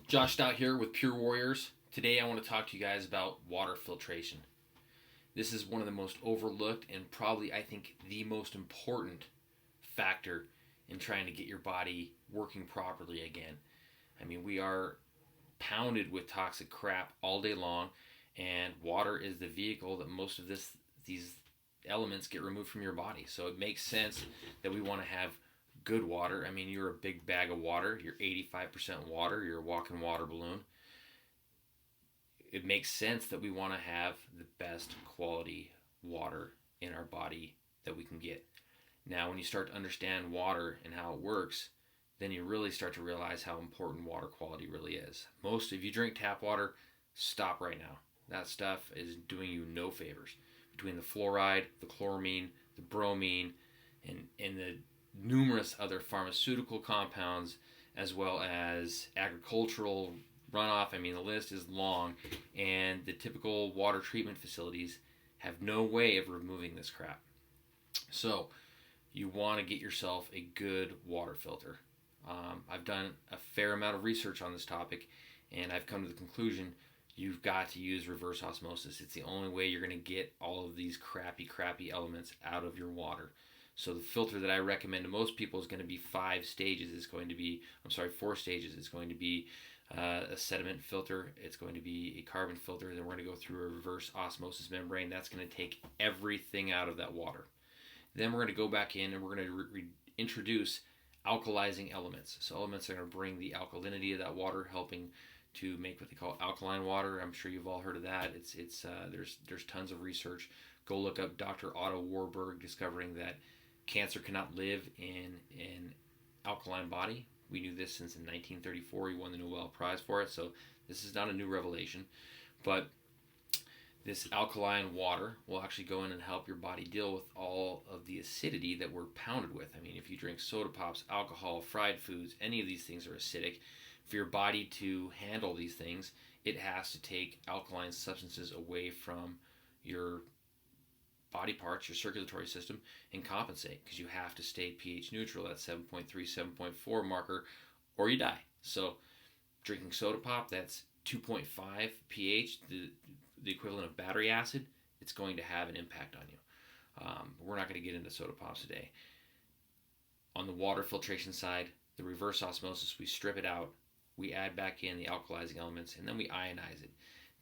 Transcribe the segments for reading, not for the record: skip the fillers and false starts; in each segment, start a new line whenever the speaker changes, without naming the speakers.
Josh Stout here with Pure Warriors. Today I want to talk to you guys about water filtration. This is one of the most overlooked and probably, I think, the most important factor in trying to get your body working properly again. I mean, we are pounded with toxic crap all day long, and water is the vehicle that most of these elements get removed from your body. So it makes sense that we want to have good water. I mean, you're a big bag of water. You're 85% water. You're a walking water balloon. It makes sense that we want to have the best quality water in our body that we can get. Now, when you start to understand water and how it works, then you really start to realize how important water quality really is. If you drink tap water, stop right now. That stuff is doing you no favors. Between the fluoride, the chloramine, the bromine, and the numerous other pharmaceutical compounds, as well as agricultural runoff. I mean, the list is long, and the typical water treatment facilities have no way of removing this crap. So, you want to get yourself a good water filter. I've done a fair amount of research on this topic, and I've come to the conclusion you've got to use reverse osmosis. It's the only way you're going to get all of these crappy elements out of your water. So the filter that I recommend to most people is going to be 4 stages. It's going to be a sediment filter. It's going to be a carbon filter. Then we're going to go through a reverse osmosis membrane. That's going to take everything out of that water. Then we're going to go back in and we're going to introduce alkalizing elements. So elements are going to bring the alkalinity of that water, helping to make what they call alkaline water. I'm sure you've all heard of that. There's tons of research. Go look up Dr. Otto Warburg discovering that cancer cannot live in an alkaline body. We knew this since in 1934. He won the Nobel Prize for it. So this is not a new revelation, but this alkaline water will actually go in and help your body deal with all of the acidity that we're pounded with. I mean, if you drink soda pops, alcohol, fried foods, any of these things are acidic. For your body to handle these things, it has to take alkaline substances away from your body parts, your circulatory system, and compensate, because you have to stay pH neutral at 7.3, 7.4 marker, or you die. So drinking soda pop, that's 2.5 pH, the equivalent of battery acid, it's going to have an impact on you. We're not going to get into soda pops today. On the water filtration side, the reverse osmosis, we strip it out, we add back in the alkalizing elements, and then we ionize it.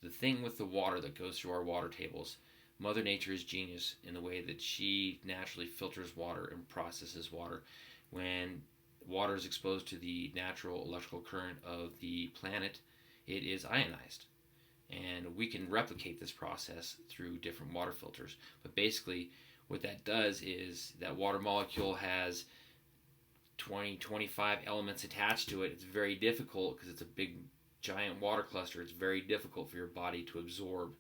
The thing with the water that goes through our water tables, Mother Nature is genius in the way that she naturally filters water and processes water. When water is exposed to the natural electrical current of the planet, it is ionized. And we can replicate this process through different water filters. But basically, what that does is that water molecule has 20, 25 elements attached to it. It's very difficult because it's a big, giant water cluster. It's very difficult for your body to absorb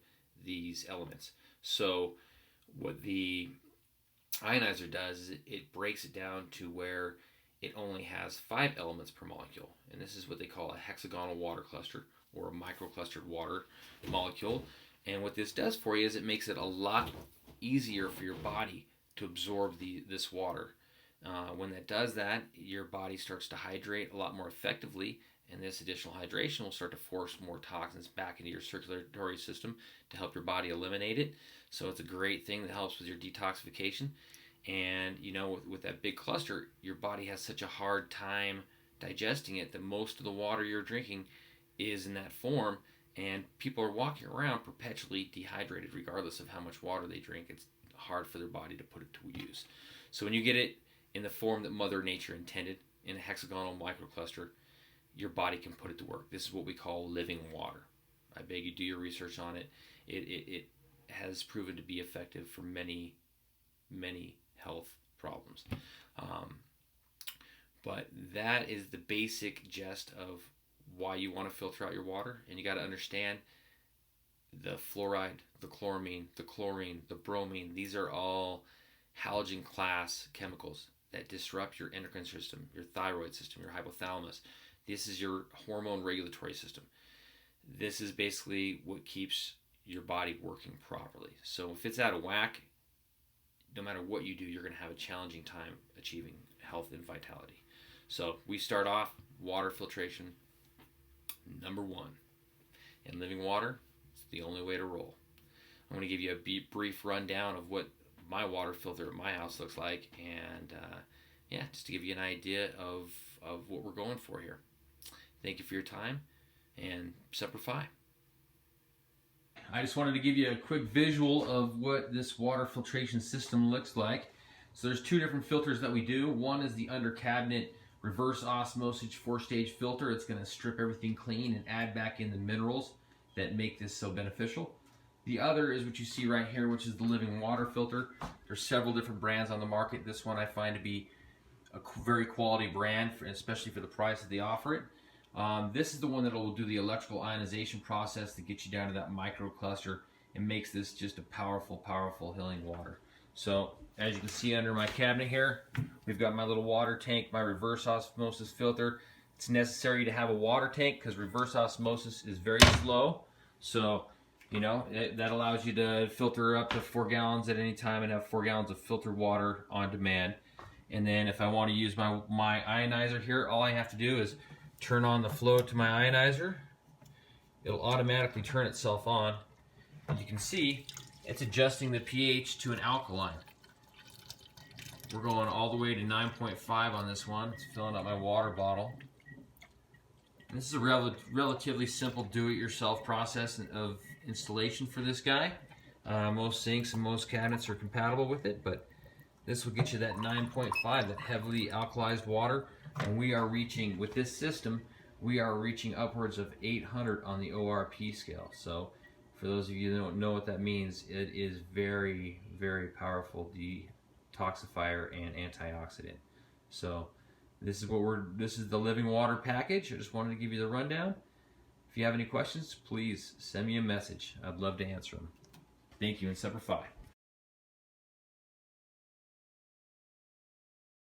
these elements. So what the ionizer does is it breaks it down to where it only has 5 elements per molecule. And this is what they call a hexagonal water cluster, or a microclustered water molecule. And what this does for you is it makes it a lot easier for your body to absorb this water. When that does that, your body starts to hydrate a lot more effectively, and this additional hydration will start to force more toxins back into your circulatory system to help your body eliminate it. So it's a great thing that helps with your detoxification. And with that big cluster, your body has such a hard time digesting it that most of the water you're drinking is in that form, and people are walking around perpetually dehydrated regardless of how much water they drink. It's hard for their body to put it to use. So when you get it in the form that Mother Nature intended, in a hexagonal microcluster, your body can put it to work. This is what we call living water. I beg you, do your research on it. It has proven to be effective for many health problems. But that is the basic gist of why you want to filter out your water. And you got to understand the fluoride, the chloramine, the chlorine, the bromine. These are all halogen class chemicals that disrupt your endocrine system, your thyroid system, your hypothalamus. This is your hormone regulatory system. This is basically what keeps your body working properly. So if it's out of whack, no matter what you do, you're going to have a challenging time achieving health and vitality. So we start off water filtration, number one. And living water is the only way to roll. I'm going to give you a brief rundown of what my water filter at my house looks like, and yeah, just to give you an idea of what we're going for here. Thank you for your time, and Semper Fi. I just wanted to give you a quick visual of what this water filtration system looks like. So there's two different filters that we do. One is the under cabinet reverse osmosis 4-stage filter. It's going to strip everything clean and add back in the minerals that make this so beneficial. The other is what you see right here, which is the living water filter. There's several different brands on the market. This one I find to be a very quality brand, especially for the price that they offer it. This is the one that will do the electrical ionization process to get you down to that microcluster and makes this just a powerful, powerful healing water. So as you can see under my cabinet here, we've got my little water tank, my reverse osmosis filter. It's necessary to have a water tank because reverse osmosis is very slow. So, you know, that allows you to filter up to 4 gallons at any time and have 4 gallons of filtered water on demand. And then if I want to use my ionizer here, all I have to do is turn on the flow to my ionizer. It'll automatically turn itself on. As you can see, it's adjusting the pH to an alkaline. We're going all the way to 9.5 on this one. It's filling up my water bottle. And this is a relatively simple do-it-yourself process of installation for this guy. Most sinks and most cabinets are compatible with it, but this will get you that 9.5, that heavily alkalized water. And we are reaching, with this system, we are reaching upwards of 800 on the ORP scale. So for those of you that don't know what that means, it is very, very powerful detoxifier and antioxidant. So this is the living water package. I just wanted to give you the rundown. If you have any questions, please send me a message. I'd love to answer them. Thank you, and Semper Fi.